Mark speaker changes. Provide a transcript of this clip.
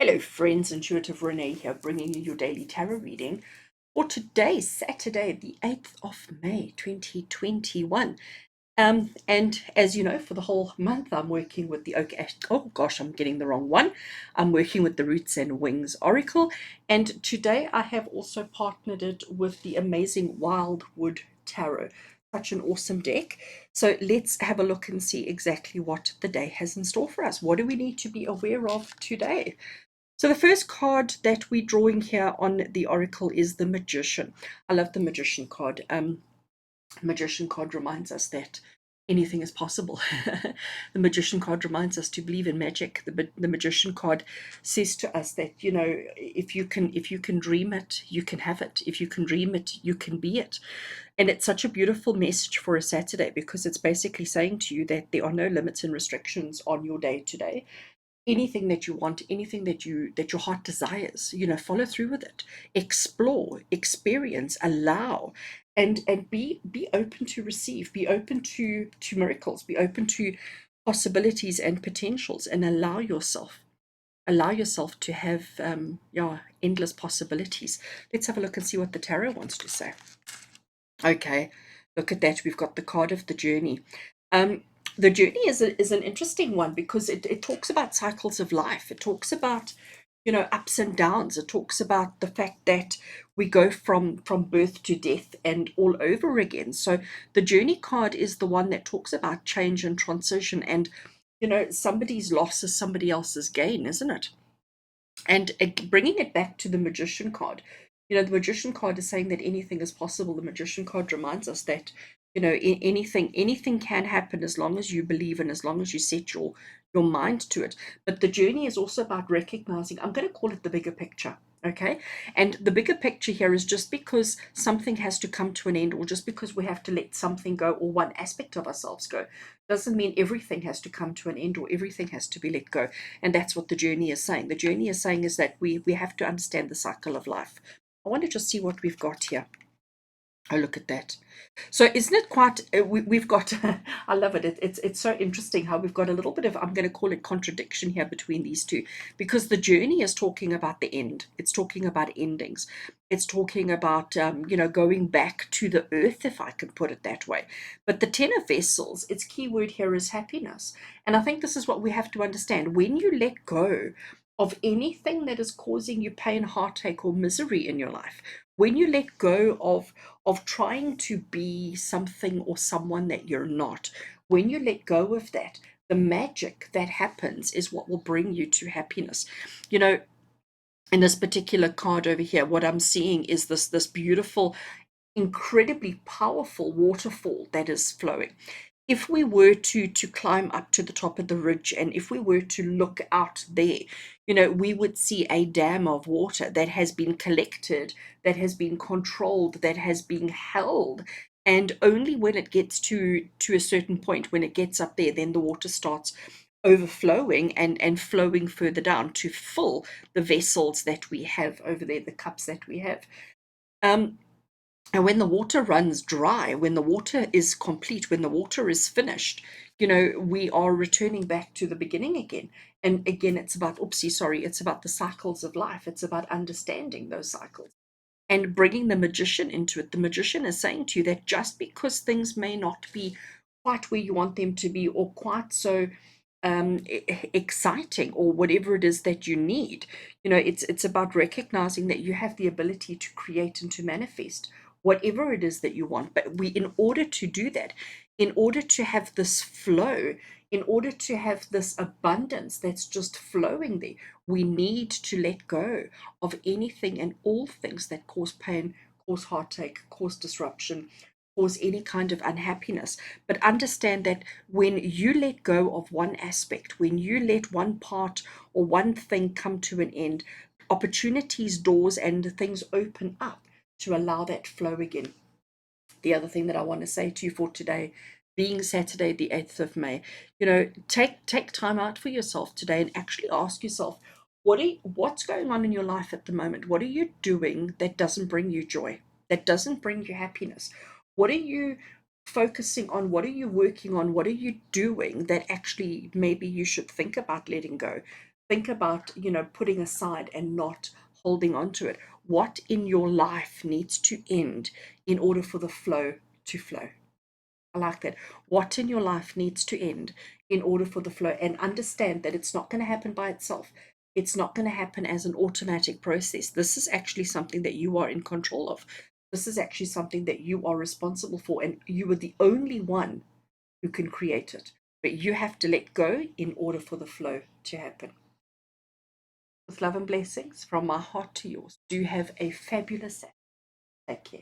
Speaker 1: Hello friends, Intuitive Rene here, bringing you your daily tarot reading for today, Saturday, the 8th of May, 2021. And as you know, for the whole month, I'm working with the oh gosh, I'm getting the wrong one. I'm working with the Roots and Wings Oracle, and today I have also partnered it with the amazing Wildwood Tarot. Such an awesome deck. So let's have a look and see exactly what the day has in store for us. What do we need to be aware of today? So the first card that we're drawing here on the Oracle is the Magician. I love the Magician card. Magician card reminds us that anything is possible. The Magician card reminds us to believe in magic. The Magician card says to us that, you know, if you can dream it, you can have it. If you can dream it, you can be it. And it's such a beautiful message for a Saturday because it's basically saying to you that there are no limits and restrictions on your day today. Anything that you want, anything that your heart desires, follow through with it. Explore, experience, allow, and be open to receive, be open to miracles, be open to possibilities and potentials, and allow yourself to have endless possibilities. Let's have a look and see what the tarot wants to say. Okay, look at that. We've got the card of the journey. Um, the journey is an interesting one because it talks about cycles of life. It talks about, ups and downs. It talks about the fact that we go from birth to death and all over again. So the journey card is the one that talks about change and transition, and somebody's loss is somebody else's gain, isn't it? And bringing it back to the Magician card, the Magician card is saying that anything is possible. The Magician card reminds us that, anything can happen as long as you believe and as long as you set your mind to it. But the journey is also about recognizing, I'm going to call it the bigger picture. Okay. And the bigger picture here is just because something has to come to an end, or just because we have to let something go, or one aspect of ourselves go, doesn't mean everything has to come to an end or everything has to be let go. And that's what the journey is saying. The journey is saying is that we have to understand the cycle of life. I want to just see what we've got here. Oh, look at that. So isn't it quite, we've got, I love it. It's so interesting how we've got a little bit of, I'm going to call it contradiction here between these two, because the journey is talking about the end. It's talking about endings. It's talking about, going back to the earth, if I can put it that way. But the Ten of Vessels, its key word here is happiness. And I think this is what we have to understand. When you let go of anything that is causing you pain, heartache, or misery in your life, when you let go of trying to be something or someone that you're not, when you let go of that, the magic that happens is what will bring you to happiness. You know, in this particular card over here, what I'm seeing is this beautiful, incredibly powerful waterfall that is flowing. If we were to climb up to the top of the ridge, and if we were to look out there, we would see a dam of water that has been collected, that has been controlled, that has been held. And only when it gets to a certain point, when it gets up there, then the water starts overflowing and flowing further down to fill the vessels that we have over there, the cups that we have. Um, and when the water runs dry, when the water is complete, when the water is finished, we are returning back to the beginning again. And again, it's about, oopsie, sorry, it's about the cycles of life. It's about understanding those cycles and bringing the magician into it. The magician is saying to you that just because things may not be quite where you want them to be, or quite so exciting, or whatever it is that you need, it's about recognizing that you have the ability to create and to manifest whatever it is that you want. But in order to do that, in order to have this flow, in order to have this abundance that's just flowing there, we need to let go of anything and all things that cause pain, cause heartache, cause disruption, cause any kind of unhappiness. But understand that when you let go of one aspect, when you let one part or one thing come to an end, opportunities, doors, and things open up to allow that flow again. The other thing that I want to say to you for today, being Saturday, the 8th of May, take time out for yourself today and actually ask yourself, what's going on in your life at the moment? What are you doing that doesn't bring you joy, that doesn't bring you happiness? What are you focusing on? What are you working on? What are you doing that actually maybe you should think about letting go? Think about, putting aside and not holding on to it. What in your life needs to end in order for the flow to flow? I like that. What in your life needs to end in order for the flow? And understand that it's not going to happen by itself. It's not going to happen as an automatic process. This is actually something that you are in control of. This is actually something that you are responsible for, and you are the only one who can create it. But you have to let go in order for the flow to happen. With love and blessings from my heart to yours. Do have a fabulous day. Take care.